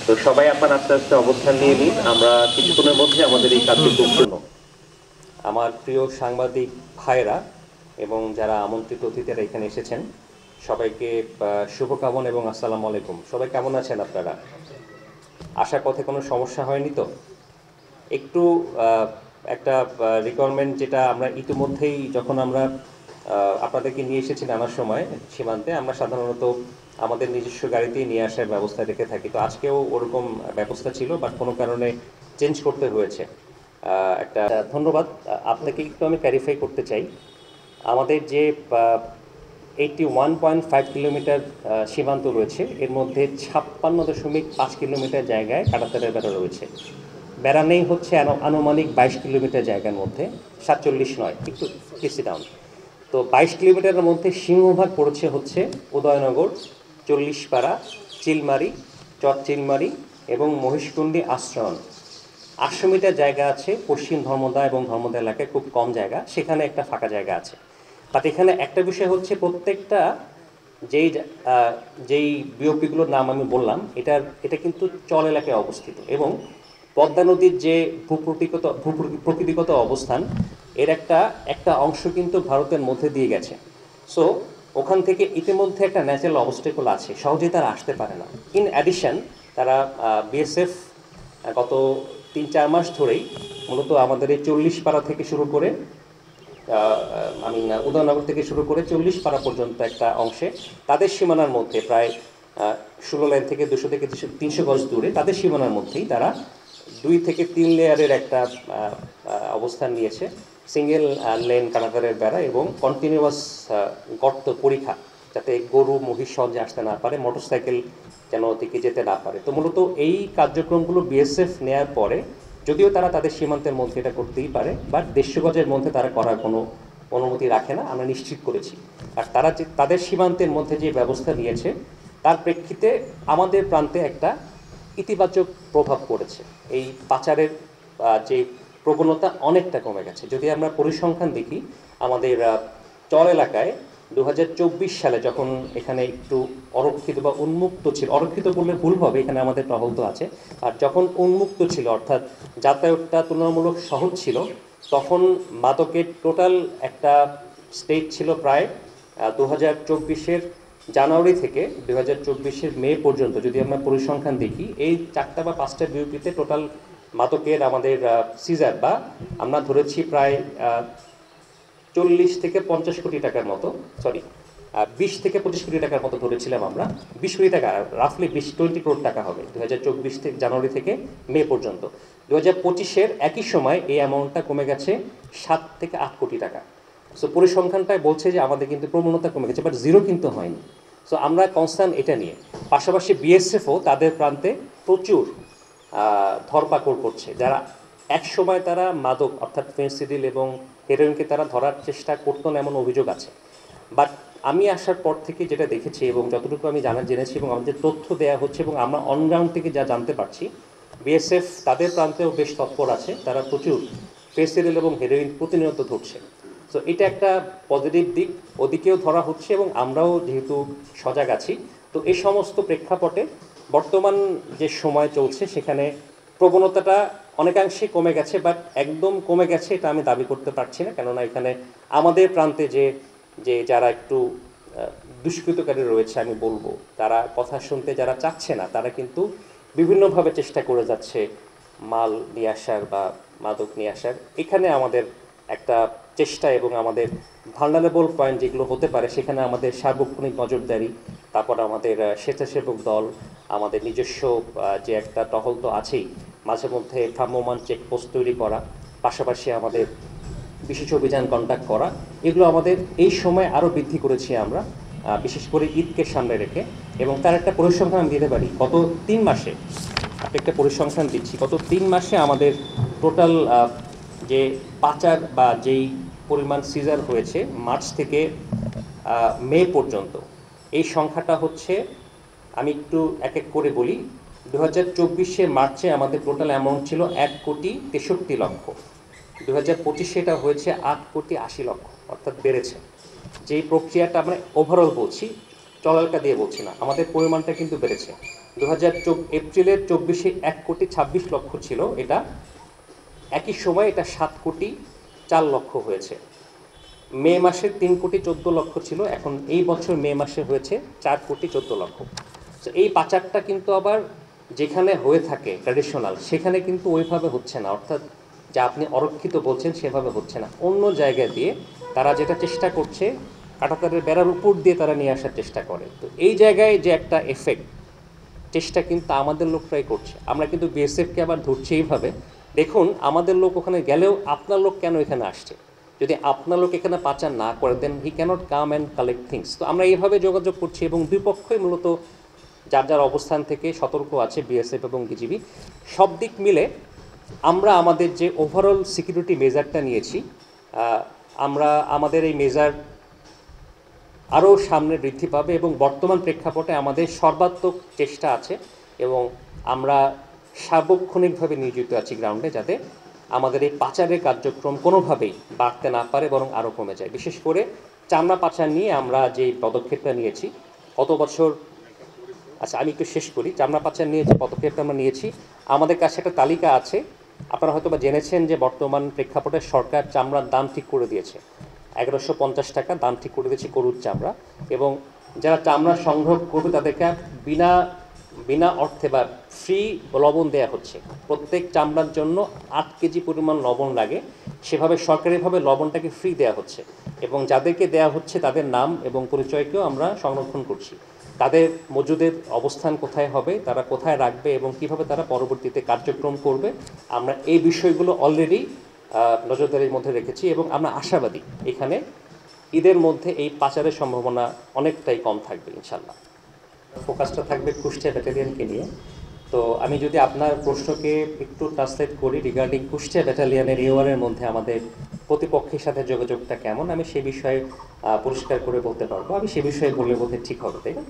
তো সবাই আপনার আস্তে আস্তে অবস্থান নিয়ে নিন, আমরা কিছুক্ষণের মধ্যে আমাদের এই কার্যক্রম শুরু। আমার প্রিয় সাংবাদিক ভাইরা এবং যারা আমন্ত্রিত অতিথিরা এখানে এসেছেন, সবাইকে শুভকামনা এবং আসসালামু আলাইকুম। সবাই কেমন আছেন আপনারা? আসার পথে কোনো সমস্যা হয়নি তো? একটু একটা রিকোয়ারমেন্ট, যেটা আমরা ইতিমধ্যেই যখন আমরা আপনাদেরকে নিয়ে এসেছি নানার সময় সীমান্তে, আমরা সাধারণত আমাদের নিজস্ব গাড়িতেই নিয়ে আসার ব্যবস্থা রেখে থাকি। তো আজকেও ওরকম ব্যবস্থা ছিল, বাট কোনো কারণে চেঞ্জ করতে হয়েছে। একটা ধন্যবাদ আপনাকে। একটু আমি ক্যারিফাই করতে চাই, আমাদের যে 81.5 কিলোমিটার সীমান্ত রয়েছে, এর মধ্যে 56.5 কিলোমিটার জায়গায় কাঁটাতারের বেড়া রয়েছে। বেড়া নেই হচ্ছে আনুমানিক 22 কিলোমিটার জায়গার মধ্যে, 47 নয়, একটু পিছিয়ে ডাউন। তো 22 কিলোমিটারের মধ্যে সিংহভাগ পড়েছে হচ্ছে উদয়নগর, 40পাড়া, চিলমারি, চরচিলমারি এবং মহিষকুণ্ডী আশ্রয়ণ। 800 মিটার জায়গা আছে পশ্চিম ধর্মদা এবং ধর্মদা এলাকায়, খুব কম জায়গা, সেখানে একটা ফাঁকা জায়গা আছে। বাট এখানে একটা বিষয় হচ্ছে, প্রত্যেকটা যেই বিওপিগুলোর নাম আমি বললাম, এটা কিন্তু চর এলাকায় অবস্থিত এবং পদ্মা নদীর যে প্রকৃতিগত অবস্থান, এর একটা অংশ কিন্তু ভারতের মধ্যে দিয়ে গেছে। সো ওখান থেকে ইতিমধ্যে একটা ন্যাচারাল অবস্টেকল আছে, সহজেই তারা আসতে পারে না। ইন অ্যাডিশন, তারা বিএসএফ গত 3-4 মাস ধরেই মূলত আমাদের এই 40পাড়া থেকে শুরু করে উদয়নগর থেকে শুরু করে 40পাড়া পর্যন্ত একটা অংশে, তাদের সীমানার মধ্যে প্রায় 16 লাইন থেকে 200 থেকে 300 গজ দূরে, তাদের সীমানার মধ্যেই তারা 2 থেকে 3 লেয়ারের একটা অবস্থান নিয়েছে। সিঙ্গেল লেন কাঁটাতারের বেড়া এবং কন্টিনিউয়াস গর্ত পরিখা, যাতে গরু মহিষ সহজে আসতে না পারে, মোটরসাইকেল যেন ওদিকে যেতে না পারে। তো মূলত এই কার্যক্রমগুলো বিএসএফ নেয়ার পরে, যদিও তারা তাদের সীমান্তের মধ্যে এটা করতেই পারে, বাট 150 গজের মধ্যে তারা করার কোনো অনুমতি রাখে না, আমরা নিশ্চিত করেছি। আর তারা যে তাদের সীমান্তের মধ্যে যে ব্যবস্থা নিয়েছে, তার প্রেক্ষিতে আমাদের প্রান্তে একটা ইতিবাচক প্রভাব পড়েছে। এই পাচারের যে প্রবণতা অনেকটা কমে গেছে। যদি আমরা পরিসংখ্যান দেখি, আমাদের চর এলাকায় 2024 সালে যখন এখানে একটু অরক্ষিত বা উন্মুক্ত ছিল, অরক্ষিত বললে ভুল হবে, এখানে আমাদের টহল তো আছে, আর যখন উন্মুক্ত ছিল অর্থাৎ যাতায়াতটা তুলনামূলক সহজ ছিল, তখন মাদকের টোটাল একটা স্টেট ছিল প্রায় 2024-এর জানুয়ারি থেকে 2024-এর মে পর্যন্ত। যদি আমরা পরিসংখ্যান দেখি, এই 4টা বা 5টা বিউপিতে টোটাল মাদকের আমাদের সিজার বা আমরা ধরেছি প্রায় 40 থেকে 50 কোটি টাকার মতো, সরি 20 থেকে 25 কোটি টাকার মতো ধরেছিলাম আমরা। 20 কোটি টাকা, রাফলি 20 কোটি টাকা হবে 2024 থেকে জানুয়ারি থেকে মে পর্যন্ত। 2025-এর একই সময় এই অ্যামাউন্টটা কমে গেছে 7 থেকে 8 কোটি টাকা। সো পরিসংখ্যানটাই বলছে যে আমাদের কিন্তু প্রবণতা কমে গেছে, বাট জিরো কিন্তু হয়নি। সো আমরা কনসার্ন এটা নিয়ে। পাশাপাশি বিএসএফও তাদের প্রান্তে প্রচুর ধরপাকড় করছে, যারা এক সময় তারা মাদক অর্থাৎ ফেন্সিডিল এবং হেরোইনকে তারা ধরার চেষ্টা করতো না, এমন অভিযোগ আছে। বাট আমি আসার পর থেকে যেটা দেখেছি এবং যতটুকু আমি জেনেছি এবং আমাদের তথ্য দেওয়া হচ্ছে এবং আমরা অনগ্রাউন্ড থেকে যা জানতে পারছি, বিএসএফ তাদের প্রান্তেও বেশ তৎপর আছে, তারা প্রচুর ফেন্সিডিল এবং হেরোইন প্রতিনিয়ত ধরছে। সো এটা একটা পজিটিভ দিক, ওদিকেও ধরা হচ্ছে এবং আমরাও যেহেতু সজাগ আছি। তো এই সমস্ত প্রেক্ষাপটে বর্তমান যে সময় চলছে, সেখানে প্রবণতাটা অনেকাংশে কমে গেছে, বাট একদম কমে গেছে এটা আমি দাবি করতে পারছি না। কেননা এখানে আমাদের প্রান্তে যে যারা একটু দুষ্কৃতকারী রয়েছে, আমি বলবো তারা কথা শুনতে যারা চাচ্ছে না, তারা কিন্তু বিভিন্নভাবে চেষ্টা করে যাচ্ছে মাল নিয়ে আসার বা মাদক নিয়ে আসার। এখানে আমাদের একটা চেষ্টা এবং আমাদের ভালনারেবল পয়েন্ট যেগুলো হতে পারে, সেখানে আমাদের সার্বক্ষণিক নজরদারি, তারপর আমাদের স্বেচ্ছাসেবক দল, আমাদের নিজস্ব যে একটা টহল তো আছেই, মাঝে মধ্যে ভ্রাম্যমাণ চেকপোস্ট তৈরি করা, পাশাপাশি আমাদের বিশেষ অভিযান কন্ডাক্ট করা, এগুলো আমাদের এই সময় আরও বৃদ্ধি করেছি আমরা, বিশেষ করে ঈদকে সামনে রেখে। এবং তার একটা পরিসংখ্যান আমি দিতে পারি, গত 3 মাসে আপনি একটা পরিসংখ্যান দিচ্ছি, গত 3 মাসে আমাদের টোটাল যে পাচার বা যেই পরিমাণ সিজার হয়েছে মার্চ থেকে মে পর্যন্ত, এই সংখ্যাটা হচ্ছে, আমি একটু এক এক করে বলি। 2024-এ মার্চে আমাদের টোটাল অ্যামাউন্ট ছিল 1,63,00,000। 2025-এ এটা হয়েছে 8,80,00,000, অর্থাৎ বেড়েছে। যেই প্রক্রিয়াটা আমরা ওভারঅল বলছি, চলালকা দিয়ে বলছি না, আমাদের পরিমাণটা কিন্তু বেড়েছে। এপ্রিলের 24-এ 1,26,00,000 ছিল, এটা একই সময় এটা 7,04,00,000 হয়েছে। মে মাসে 3,14,00,000 ছিল, এখন এই বছর মে মাসে হয়েছে 4,14,00,000। তো এই পাচারটা কিন্তু আবার যেখানে হয়ে থাকে ট্র্যাডিশনাল, সেখানে কিন্তু ওইভাবে হচ্ছে না, অর্থাৎ যা আপনি অরক্ষিত বলছেন সেভাবে হচ্ছে না। অন্য জায়গা দিয়ে তারা যেটা চেষ্টা করছে, কাঁটাতারের বেড়ার উপর দিয়ে তারা নিয়ে আসার চেষ্টা করে। তো এই জায়গায় যে একটা এফেক্ট, চেষ্টা কিন্তু আমাদের লোকরাই করছে। আমরা কিন্তু বিএসএফকে আবার ধরছি এইভাবে, দেখুন আমাদের লোক ওখানে গেলেও আপনার লোক কেন এখানে আসছে? যদি আপনার লোক এখানে পাচার না করে, then he can't come and collect things. তো আমরা এইভাবে যোগাযোগ করছি এবং দুই পক্ষই মূলত যার যার অবস্থান থেকে সতর্ক আছে, বিএসএফ এবং বিজিবি। সব দিক মিলে আমরা আমাদের যে ওভারঅল সিকিউরিটি মেজারটা নিয়েছি, আমরা আমাদের এই মেজার আরও সামনে বৃদ্ধি পাবে এবং বর্তমান প্রেক্ষাপটে আমাদের সর্বাত্মক চেষ্টা আছে এবং আমরা সার্বক্ষণিকভাবে নিয়োজিত আছি গ্রাউন্ডে, যাতে আমাদের এই পাচারের কার্যক্রম কোনোভাবেই বাড়তে না পারে, বরং আরও কমে যায়। বিশেষ করে চামড়া পাচার নিয়ে আমরা যে পদক্ষেপটা নিয়েছি গত বছর, আচ্ছা আমি একটু শেষ করি। চামড়া পাচার নিয়ে যে পদক্ষেপটা আমরা নিয়েছি, আমাদের কাছে একটা তালিকা আছে। আপনারা হয়তো বা জেনেছেন যে বর্তমান প্রেক্ষাপটে সরকার চামড়ার দাম ঠিক করে দিয়েছে, 1150 টাকা দাম ঠিক করে দিয়েছে গরুর চামড়া। এবং যারা চামড়া সংগ্রহ করবে তাদেরকে বিনা অর্থে বা ফ্রি লবণ দেওয়া হচ্ছে। প্রত্যেক চামড়ার জন্য 8 কেজি পরিমাণ লবণ লাগে, সেভাবে সরকারিভাবে লবণটাকে ফ্রি দেওয়া হচ্ছে। এবং যাদেরকে দেওয়া হচ্ছে তাদের নাম এবং পরিচয়কেও আমরা সংরক্ষণ করছি। তাদের মজুদের অবস্থান কোথায় হবে, তারা কোথায় রাখবে এবং কিভাবে তারা পরবর্তীতে কার্যক্রম করবে, আমরা এই বিষয়গুলো অলরেডি নজরদারির মধ্যে রেখেছি এবং আমরা আশাবাদী এখানে ঈদের মধ্যে এই পাচারের সম্ভাবনা অনেকটাই কম থাকবে ইনশাল্লাহ। ফোকাসটা থাকবে কুষ্টিয়া ব্যাটালিয়নকে নিয়ে। তো আমি যদি আপনার প্রশ্নকে একটু ট্রান্সলেট করি রিগার্ডিং কুষ্টিয়া ব্যাটালিয়নের এওয়ারের মধ্যে আমাদের প্রতিপক্ষের সাথে যোগাযোগটা কেমন, আমি সে বিষয়ে পরিষ্কার করে বলতে পারবো। আমি সে বিষয়ে বললে বোধ ঠিক হবে, তাই না?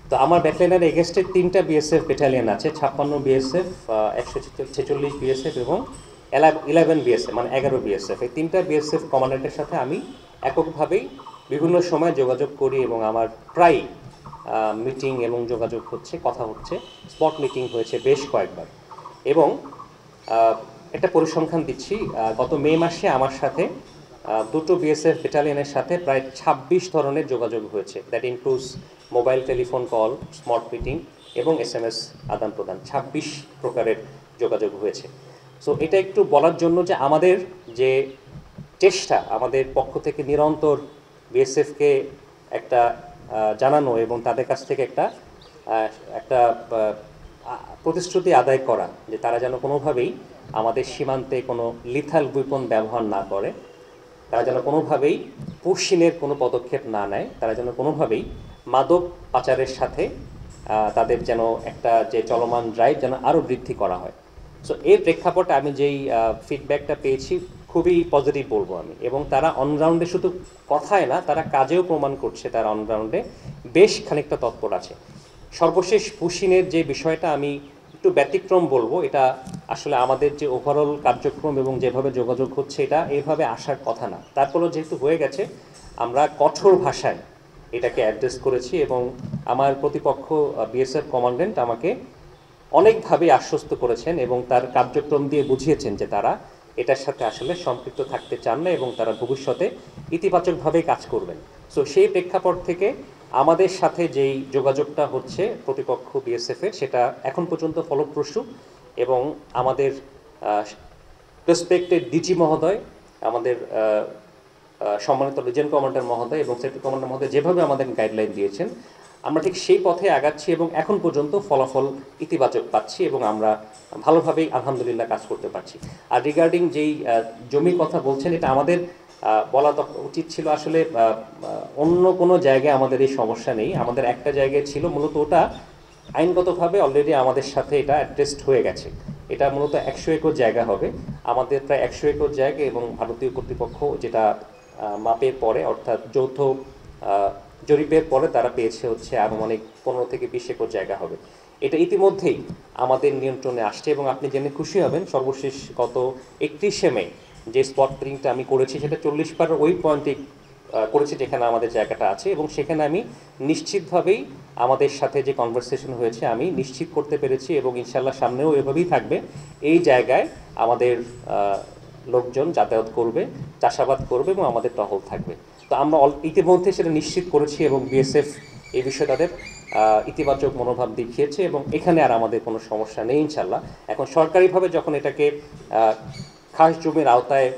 তো আমার ব্যাটালিয়নের এগেস্টে 3টা বিএসএফ ব্যাটালিয়ন আছে, 56 বিএসএফ, 146 বিএসএফ এবং 11 বিএসএফ, মানে 11 বিএসএফ। এই 3টা বিএসএফ কমান্ডারের সাথে আমি এককভাবেই বিভিন্ন সময় যোগাযোগ করি এবং আমার প্রায় মিটিং এবং যোগাযোগ হচ্ছে, কথা হচ্ছে, স্পট মিটিং হয়েছে বেশ কয়েকবার। এবং একটা পরিসংখ্যান দিচ্ছি, গত মে মাসে আমার সাথে দুটো বিএসএফ ব্যাটালিয়নের সাথে প্রায় 26 ধরনের যোগাযোগ হয়েছে। That includes mobile telephone call, spot meeting এবং এসএমএস আদান প্রদান, 26 প্রকারের যোগাযোগ হয়েছে। সো এটা একটু বলার জন্য যে আমাদের যে চেষ্টা, আমাদের পক্ষ থেকে নিরন্তর বিএসএফকে একটা জানানো এবং তাদের কাছ থেকে একটা প্রতিশ্রুতি আদায় করা যে তারা যেন কোনোভাবেই আমাদের সীমান্তে কোনো লিথাল উইপন ব্যবহার না করে, তারা যেন কোনোভাবেই পুশিনের কোনো পদক্ষেপ না নেয়, তারা যেন কোনোভাবেই মাদক পাচারের সাথে তাদের যেন একটা যে চলমান ড্রাইভ যেন আরও বৃদ্ধি করা হয়। সো এই প্রেক্ষাপটে আমি যেই ফিডব্যাকটা পেয়েছি খুবই পজিটিভ বলবো আমি। এবং তারা অনগ্রাউন্ডে শুধু কথায় না, তারা কাজেও প্রমাণ করছে তারা অনগ্রাউন্ডে বেশ খানিকটা তৎপর আছে। সর্বশেষ পুশিনের যে বিষয়টা আমি একটু ব্যতিক্রম বলবো, এটা আসলে আমাদের যে ওভারঅল কার্যক্রম এবং যেভাবে যোগাযোগ হচ্ছে এটা এইভাবে আসার কথা না। তারপরেও যেহেতু হয়ে গেছে, আমরা কঠোর ভাষায় এটাকে অ্যাড্রেস করেছি এবং আমার প্রতিপক্ষ বিএসএফ কমান্ড্যান্ট আমাকে অনেকভাবে আশ্বস্ত করেছেন এবং তার কার্যক্রম দিয়ে বুঝিয়েছেন যে তারা এটার সাথে আসলে সম্পৃক্ত থাকতে চান না এবং তারা ভবিষ্যতে ইতিবাচকভাবে কাজ করবেন। সো সেই প্রেক্ষাপট থেকে আমাদের সাথে যেই যোগাযোগটা হচ্ছে প্রতিপক্ষ বিএসএফের, সেটা এখন পর্যন্ত ফলপ্রসূ এবং আমাদের রেসপেক্টেড ডিজি মহোদয়, আমাদের সম্মানিত রিজিয়ন কমান্ডার মহোদয় এবং সেক্টর কমান্ডার মহোদয় যেভাবে আমাদের গাইডলাইন দিয়েছেন, আমরা ঠিক সেই পথে আগাচ্ছি এবং এখন পর্যন্ত ফলাফল ইতিবাচক পাচ্ছি এবং আমরা ভালোভাবেই আলহামদুলিল্লাহ কাজ করতে পারছি। আর রিগার্ডিং যেই জমির কথা বলছেন, এটা আমাদের বলা উচিত ছিল আসলে। অন্য কোনো জায়গায় আমাদের এই সমস্যা নেই, আমাদের একটা জায়গায় ছিল, মূলত ওটা আইনগতভাবে অলরেডি আমাদের সাথে এটা অ্যাড্রেসড হয়ে গেছে। এটা মূলত 100 একর জায়গা হবে, আমাদের প্রায় 100 একর জায়গা এবং ভারতীয় কর্তৃপক্ষ যেটা মাপের পরে, অর্থাৎ যৌথ জরিপের পরে তারা পেয়েছে হচ্ছে আনুমানিক 15 থেকে 20 একর জায়গা হবে। এটা ইতিমধ্যেই আমাদের নিয়ন্ত্রণে আসছে এবং আপনি জেনে খুশি হবেন, সর্বশেষ গত 31শে মে যে স্পট প্রিন্টটা আমি করেছি, সেটা 40 পার ওই পয়েন্টে করেছি যেখানে আমাদের জায়গাটা আছে, এবং সেখানে আমি নিশ্চিতভাবেই আমাদের সাথে যে কনভারসেশন হয়েছে আমি নিশ্চিত করতে পেরেছি, এবং ইনশাল্লাহ সামনেও এভাবেই থাকবে। এই জায়গায় আমাদের লোকজন যাতায়াত করবে, চাষাবাদ করবে এবং আমাদের টহল থাকবে। তো আমরা ইতিমধ্যে সেটা নিশ্চিত করেছি, এবং বিএসএফ এই বিষয়ে তাদের ইতিবাচক মনোভাব দেখিয়েছে, এবং এখানে আর আমাদের কোনো সমস্যা নেই ইনশাল্লাহ। এখন সরকারিভাবে যখন এটাকে খাস জমির আওতায়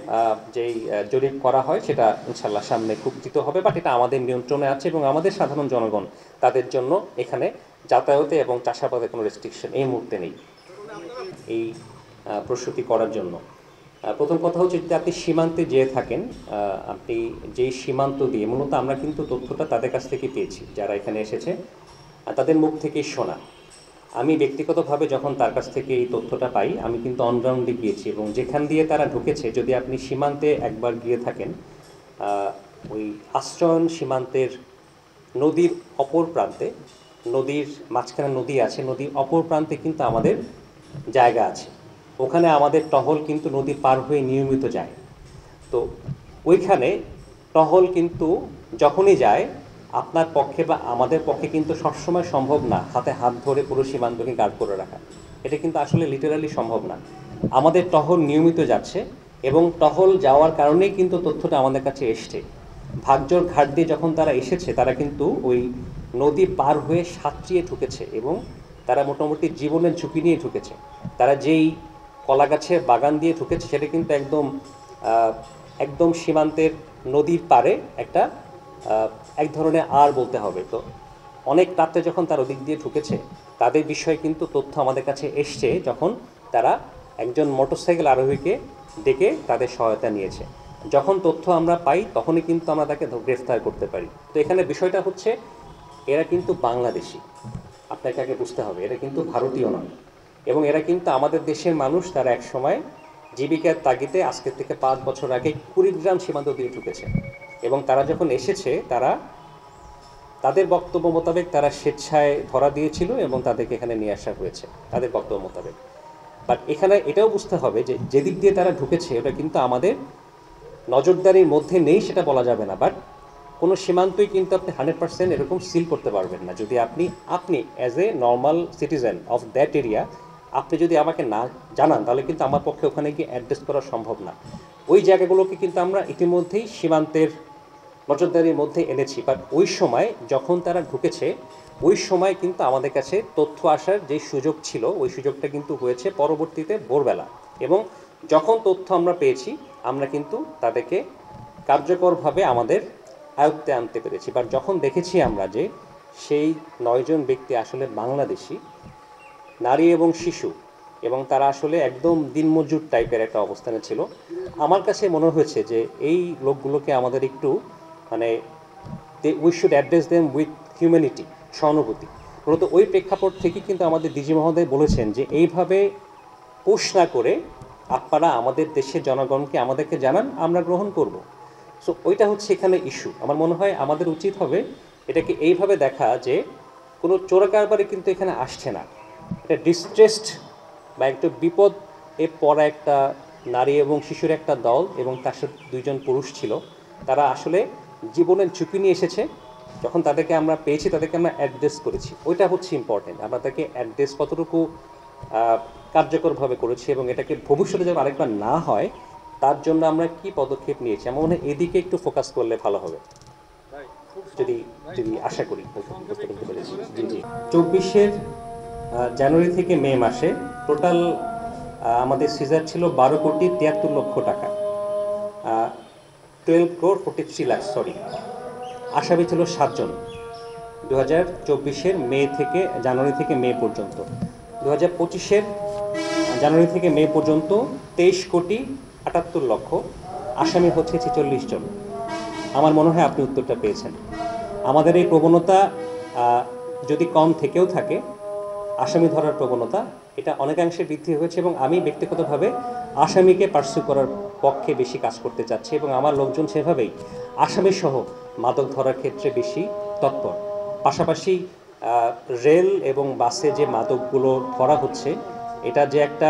যেই জরিপ করা হয় সেটা ইনশাল্লাহ সামনে খুব দ্রুত হবে, বাট এটা আমাদের নিয়ন্ত্রণে আছে, এবং আমাদের সাধারণ জনগণ তাদের জন্য এখানে যাতায়াতে এবং চাষাবাদে কোনো রেস্ট্রিকশন এই মুহূর্তে নেই এই প্রস্তুতি করার জন্য। প্রথম কথা হচ্ছে, যদি আপনি সীমান্তে যেয়ে থাকেন, আপনি যেই সীমান্ত দিয়ে মূলত আমরা কিন্তু তথ্যটা তাদের কাছ থেকে পেয়েছি যারা এখানে এসেছে, তাদের মুখ থেকেই শোনা। আমি ব্যক্তিগতভাবে যখন তার কাছ থেকে এই তথ্যটা পাই, আমি কিন্তু অনগ্রাউন্ডে গিয়েছি, এবং যেখান দিয়ে তারা ঢুকেছে, যদি আপনি সীমান্তে একবার গিয়ে থাকেন, ওই আশ্রয়ণ সীমান্তের নদীর অপর প্রান্তে, নদীর মাঝখানে নদী আছে, নদীর অপর প্রান্তে কিন্তু আমাদের জায়গা আছে। ওখানে আমাদের টহল কিন্তু নদী পার হয়ে নিয়মিত যায়। তো ওইখানে টহল কিন্তু যখনই যায়, আপনার পক্ষে বা আমাদের পক্ষে কিন্তু সবসময় সম্ভব না হাতে হাত ধরে পুরো সীমান্তকে গার্ড করে রাখা। এটা কিন্তু আসলে লিটারালি সম্ভব না। আমাদের টহল নিয়মিত যাচ্ছে, এবং টহল যাওয়ার কারণেই কিন্তু তথ্যটা আমাদের কাছে এসছে। ভাগজোর ঘাট দিয়ে যখন তারা এসেছে, তারা কিন্তু ওই নদী পার হয়ে সাঁতরিয়ে ঢুকেছে, এবং তারা মোটামুটি জীবনের ঝুঁকি নিয়ে ঢুকেছে। তারা যেই কলাগাছের বাগান দিয়ে ঢুকেছে সেটা কিন্তু একদম সীমান্তের নদীর পাড়ে একটা এক ধরনের বলতে হবে। তো অনেক রাত্রে যখন তার ওদিক দিয়ে ঢুকেছে, তাদের বিষয়ে কিন্তু তথ্য আমাদের কাছে এসছে, যখন তারা একজন মোটরসাইকেল আরোহীকে ডেকে তাদের সহায়তা নিয়েছে। যখন তথ্য আমরা পাই তখনই কিন্তু আমরা তাকে গ্রেফতার করতে পারি। তো এখানে বিষয়টা হচ্ছে, এরা কিন্তু বাংলাদেশি, আপনাকে আগে বুঝতে হবে, এরা কিন্তু ভারতীয় নয়, এবং এরা কিন্তু আমাদের দেশের মানুষ। তারা এক সময় জীবিকার তাগিদে আজকের থেকে 5 বছর আগে কুড়িগ্রাম সীমান্ত দিয়ে ঢুকেছে, এবং তারা যখন এসেছে, তাদের বক্তব্য মোতাবেক তারা স্বেচ্ছায় ধরা দিয়েছিল, এবং তাদেরকে এখানে নিয়ে আসা হয়েছে তাদের বক্তব্য মোতাবেক। বাট এখানে এটাও বুঝতে হবে যে যেদিক দিয়ে তারা ঢুকেছে ওটা কিন্তু আমাদের নজরদারির মধ্যে নেই, সেটা বলা যাবে না। বাট কোনো সীমান্তই কিন্তু আপনি 100% এরকম সিল করতে পারবেন না। যদি আপনি as a normal citizen of that area আপনি যদি আমাকে না জানান, তাহলে কিন্তু আমার পক্ষে ওখানে গিয়ে অ্যাড্রেস করা সম্ভব না। ওই জায়গাগুলোকে কিন্তু আমরা ইতিমধ্যেই সীমান্তের নজরদারির মধ্যে এনেছি। বাট ওই সময় যখন তারা ঢুকেছে, ওই সময় কিন্তু আমাদের কাছে তথ্য আসার যে সুযোগ ছিল, ওই সুযোগটা কিন্তু হয়েছে পরবর্তীতে ভোরবেলা, এবং যখন তথ্য আমরা পেয়েছি, আমরা কিন্তু তাদেরকে কার্যকরভাবে আমাদের আয়ত্তে আনতে পেরেছি। বাট যখন দেখেছি আমরা যে সেই 9 জন ব্যক্তি আসলে বাংলাদেশি, নারী এবং শিশু, এবং তারা আসলে একদম দিনমজুর টাইপের একটা অবস্থানে ছিল, আমার কাছে মনে হয়েছে যে এই লোকগুলোকে আমাদের একটু we should address them with humanity, সহানুভূতি। মূলত ওই প্রেক্ষাপট থেকে কিন্তু আমাদের ডিজি মহোদয় বলেছেন যে এইভাবে পুশ না করে আপনারা আমাদের দেশের জনগণকে আমাদেরকে জানান, আমরা গ্রহণ করব। সো ওইটা হচ্ছে এখানে ইস্যু। আমার মনে হয় আমাদের উচিত হবে এটাকে এইভাবে দেখা যে কোনো চোরাকারবারি কিন্তু এখানে আসছে না, এটা ডিস্ট্রেসড বা একটু বিপদে পড়া একটা নারী এবং শিশুর একটা দল, এবং তার সাথে 2 জন পুরুষ ছিল। তারা আসলে জীবনের ঝুঁকি নিয়ে এসেছে। যখন তাদেরকে আমরা পেয়েছি, তাদেরকে আমরা অ্যাড্রেস করেছি, ওইটা হচ্ছে ইম্পর্টেন্ট। আমরা তাকে অ্যাড্রেস কতটুকু কার্যকরভাবে করেছি, এবং এটাকে ভবিষ্যতে যেন আরেকবার না হয় তার জন্য আমরা কি পদক্ষেপ নিয়েছি, আমার মনে হয় এদিকে একটু ফোকাস করলে ভালো হবে, যদি আশা করি বুঝতে পেরেছি। জি জি 24 জানুয়ারি থেকে মে মাসে টোটাল আমাদের সিজার ছিল 12,73,00,000 টাকা, 12,43,00,000, সরি। আসামি ছিল 7 জন 2024 জানুয়ারি থেকে মে পর্যন্ত। 2025 জানুয়ারি থেকে মে পর্যন্ত 23,78,00,000, আসামি হচ্ছে 46 জন। আমার মনে হয় আপনি উত্তরটা পেয়েছেন। আমাদের এই প্রবণতা যদি কম থেকেও থাকে, আসামি ধরার প্রবণতা এটা অনেকাংশে বৃদ্ধি হয়েছে, এবং আমি ব্যক্তিগতভাবে আসামিকে পার্সু করার পক্ষে বেশি কাজ করতে চাচ্ছি, এবং আমার লোকজন সেভাবেই আসামিসহ মাদক ধরার ক্ষেত্রে বেশি তৎপর। পাশাপাশি রেল এবং বাসে যে মাদকগুলো ধরা হচ্ছে, এটা যে একটা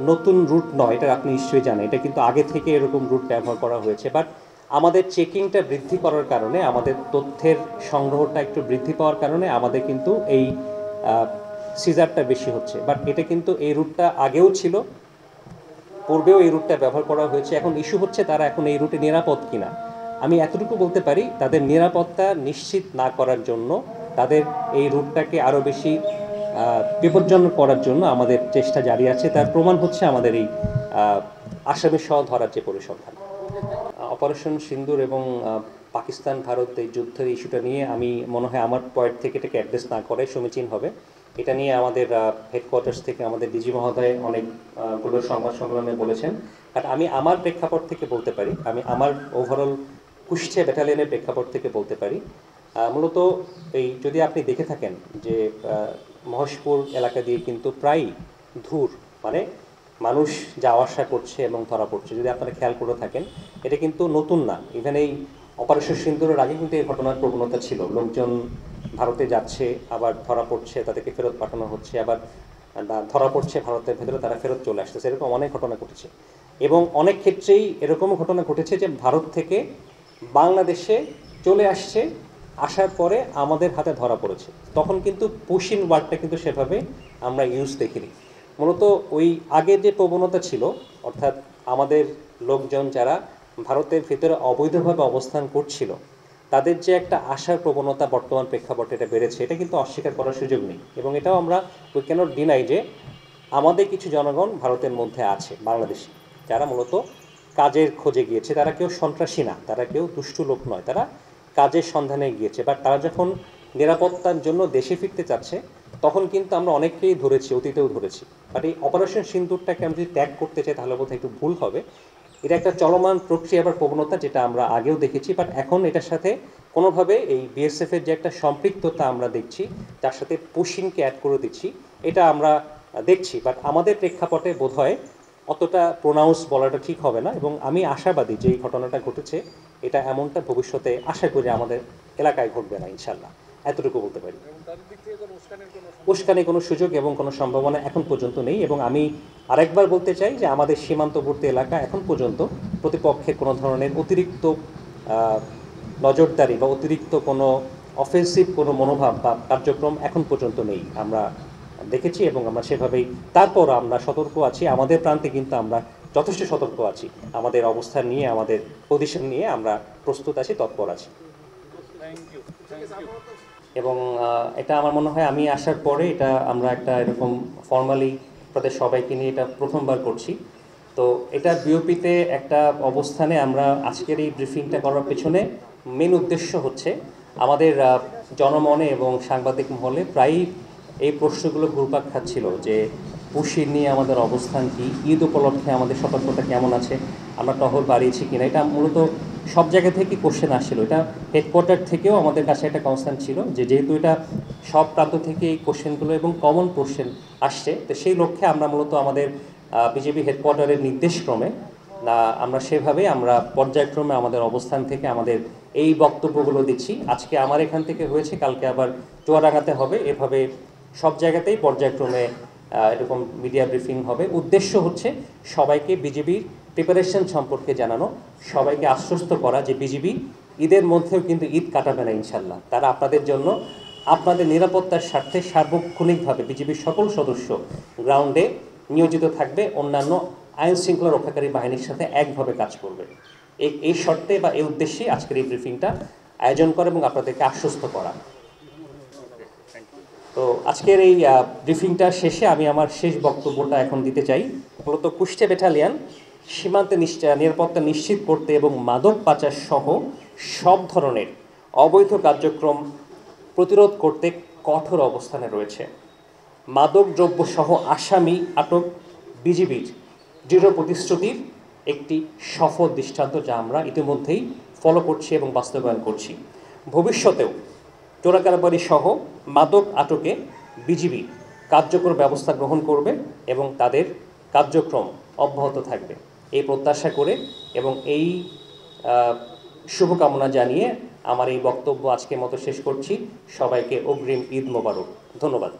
নতুন রুট নয়, এটা আপনি নিশ্চয়ই জানেন, এটা কিন্তু আগে থেকে এরকম রুট ব্যবহার করা হয়েছে। বাট আমাদের চেকিংটা বৃদ্ধি করার কারণে, আমাদের তথ্যের সংগ্রহটা একটু বৃদ্ধি পাওয়ার কারণে আমাদের কিন্তু এই সিজারটা বেশি হচ্ছে। বাট এটা কিন্তু এই রুটটা আগেও ছিল, পূর্বেও এই রুটটা ব্যবহার করা হয়েছে। এখন ইস্যু হচ্ছে তারা এখন এই রুটে নিরাপদ কিনা। আমি এতটুকু বলতে পারি, তাদের নিরাপত্তা নিশ্চিত না করার জন্য, তাদের এই রুটটাকে আরও বেশি বিপজ্জনক করার জন্য আমাদের চেষ্টা জারি আছে। তার প্রমাণ হচ্ছে আমাদের এই আসামি সহ ধরার যে পরিসংখ্যান। অপারেশন সিন্দুর এবং পাকিস্তান ভারত এই যুদ্ধের ইস্যুটা নিয়ে আমি মনে হয় আমার পয়েন্ট থেকে এটাকে অ্যাড্রেস না করে সমীচীন হবে। এটা নিয়ে আমাদের হেডকোয়ার্টার্স থেকে আমাদের ডিজি মহোদয় অনেকগুলো সংবাদ সম্মেলনে বলেছেন। বাট আমি আমার প্রেক্ষাপট থেকে বলতে পারি, আমি আমার ওভারঅল কুষ্টিয়া ব্যাটালিয়নের প্রেক্ষাপট থেকে বলতে পারি, মূলত এই যদি আপনি দেখে থাকেন যে মহেশপুর এলাকা দিয়ে কিন্তু প্রায় ধূর, মানে মানুষ যাওয়া আসা করছে এবং ধরা পড়ছে। যদি আপনারা খেয়াল করে থাকেন, এটা কিন্তু নতুন না। ইভেন এই অপারেশন সিন্দুরের আগে কিন্তু এই ঘটনার প্রবণতা ছিল। লোকজন ভারতে যাচ্ছে, আবার ধরা পড়ছে, তাদেরকে ফেরত পাঠানো হচ্ছে, আবার ধরা পড়ছে ভারতের ভেতরে, তারা ফেরত চলে আসতেছে। এরকম অনেক ঘটনা ঘটেছে এবং অনেক ক্ষেত্রেই এরকমও ঘটনা ঘটেছে যে ভারত থেকে বাংলাদেশে চলে আসছে, আসার পরে আমাদের হাতে ধরা পড়েছে। তখন কিন্তু পুশিন ওয়ার্ডটা কিন্তু সেভাবে আমরা ইউজ দেখিনি। মূলত ওই আগের যে প্রবণতা ছিল, অর্থাৎ আমাদের লোকজন যারা ভারতের ভিতরে অবৈধভাবে অবস্থান করছিল, তাদের যে একটা আশার প্রবণতা বর্তমান প্রেক্ষাপটে এটা বেড়েছে, এটা কিন্তু অস্বীকার করার সুযোগ নেই। এবং এটাও আমরা উই ক্যানট ডিনাই যে আমাদের কিছু জনগণ ভারতের মধ্যে আছে, বাংলাদেশি, যারা মূলত কাজের খোঁজে গিয়েছে। তারা কেউ সন্ত্রাসী না, তারা কেউ দুষ্টু লোক নয়, তারা কাজের সন্ধানে গিয়েছে। বাট তারা যখন নিরাপত্তার জন্য দেশে ফিরতে চাচ্ছে, তখন কিন্তু আমরা অনেককেই ধরেছি, অতীতেও ধরেছি। বাট এই অপারেশন সিন্দুরটাকে আমি যদি ত্যাগ করতে চাই তাহলে বোধহয় একটু ভুল হবে। এটা একটা চলমান প্রক্রিয়া বা প্রবণতা, যেটা আমরা আগেও দেখেছি। বাট এখন এটার সাথে কোনোভাবে এই বিএসএফের যে একটা সম্পৃক্ততা আমরা দেখছি, তার সাথে পুশিংকে অ্যাড করে দিচ্ছি, এটা আমরা দেখছি। বাট আমাদের প্রেক্ষাপটে বোধহয় অতটা প্রোনাউন্স বলাটা ঠিক হবে না। এবং আমি আশাবাদী যে এই ঘটনাটা ঘটেছে, এটা এমনটা ভবিষ্যতে আশা করি আমাদের এলাকায় ঘটবে না, ইনশাল্লাহ। এতটুকু বলতে পারি। উস্কানির কোনো সুযোগ এবং কোনো সম্ভাবনা এখন পর্যন্ত নেই। এবং আমি আরেকবার বলতে চাই যে আমাদের সীমান্তবর্তী এলাকা এখন পর্যন্ত প্রতিপক্ষের কোনো ধরনের অতিরিক্ত নজরদারি বা অতিরিক্ত কোনো অফেন্সিভ কোনো মনোভাব বা কার্যক্রম এখন পর্যন্ত নেই, আমরা দেখেছি। এবং আমরা সেভাবেই তারপর আমরা সতর্ক আছি। আমাদের প্রান্তে কিন্তু আমরা যথেষ্ট সতর্ক আছি, আমাদের অবস্থান নিয়ে, আমাদের পজিশন নিয়ে আমরা প্রস্তুত আছি, তৎপর আছি। এবং এটা আমার মনে হয় আমি আসার পরে এটা আমরা একটা এরকম ফর্মালি তাদের সবাইকে নিয়ে এটা প্রথমবার করছি। তো এটা বিওপিতে একটা অবস্থানে আমরা আজকের এই ব্রিফিংটা করার পেছনে মেন উদ্দেশ্য হচ্ছে আমাদের জনমনে এবং সাংবাদিক মহলে প্রায়ই এই প্রশ্নগুলো ঘুরপাক খাচ্ছিল যে পুশির নিয়ে আমাদের অবস্থান কী, ঈদ উপলক্ষে আমাদের সতর্কতা কেমন আছে, আমরা টহল বাড়িয়েছি কিনা। এটা মূলত সব জায়গা থেকেই কোশ্চেন আসছিল। এটা হেডকোয়ার্টার থেকেও আমাদের কাছে একটা কনসার্ন ছিল যে যেহেতু এটা সব প্রান্ত থেকে এই কোশ্চেনগুলো এবং কমন কোশ্চেন আসছে, তো সেই লক্ষ্যে আমরা মূলত আমাদের বিজেপি হেডকোয়ার্টারের নির্দেশক্রমে আমরা সেভাবে আমরা পর্যায়ক্রমে আমাদের অবস্থান থেকে আমাদের এই বক্তব্যগুলো দিচ্ছি। আজকে আমার এখান থেকে হয়েছে, কালকে আবার চুয়াডাঙ্গাতে হবে, এভাবে সব জায়গাতেই পর্যায়ক্রমে এরকম মিডিয়া ব্রিফিং হবে। উদ্দেশ্য হচ্ছে সবাইকে বিজেপির প্রিপারেশন সম্পর্কে জানানো, সবাইকে আশ্বস্ত করা যে বিজেপি ঈদের মধ্যেও কিন্তু ঈদ কাটাবে না ইনশাল্লাহ। তারা আপনাদের জন্য, আপনাদের নিরাপত্তার স্বার্থে সার্বক্ষণিকভাবে বিজেপির সকল সদস্য গ্রাউন্ডে নিয়োজিত থাকবে, অন্যান্য আইন শৃঙ্খলা রক্ষাকারী বাহিনীর সাথে একভাবে কাজ করবে। এই শর্তে বা এই উদ্দেশ্যে আজকের এই ব্রিফিংটা আয়োজন করা এবং আপনাদেরকে আশ্বস্ত করা। তো আজকের এই ব্রিফিংটা শেষে আমি আমার শেষ বক্তব্যটা এখন দিতে চাই। মূলত কুষ্টিয়া ব্যাটালিয়ন সীমান্তে নিরাপত্তা নিশ্চিত করতে এবং মাদক পাচার সহ সব ধরনের অবৈধ কার্যক্রম প্রতিরোধ করতে কঠোর অবস্থানে রয়েছে। মাদক দ্রব্য সহ আসামি আটক বিজিবির দৃঢ় প্রতিশ্রুতির একটি সফল দৃষ্টান্ত, যা আমরা ইতিমধ্যেই ফলো করছি এবং বাস্তবায়ন করছি। ভবিষ্যতেও চোরাকারবারি সহ মাদক আটকে বিজিবি কার্যকর ব্যবস্থা গ্রহণ করবে এবং তাদের কার্যক্রম অব্যাহত থাকবে, এই প্রত্যাশা করে এবং এই শুভকামনা জানিয়ে আমার এই বক্তব্য আজকের মতো শেষ করছি। সবাইকে অগ্রিম ঈদ মোবারক। ধন্যবাদ।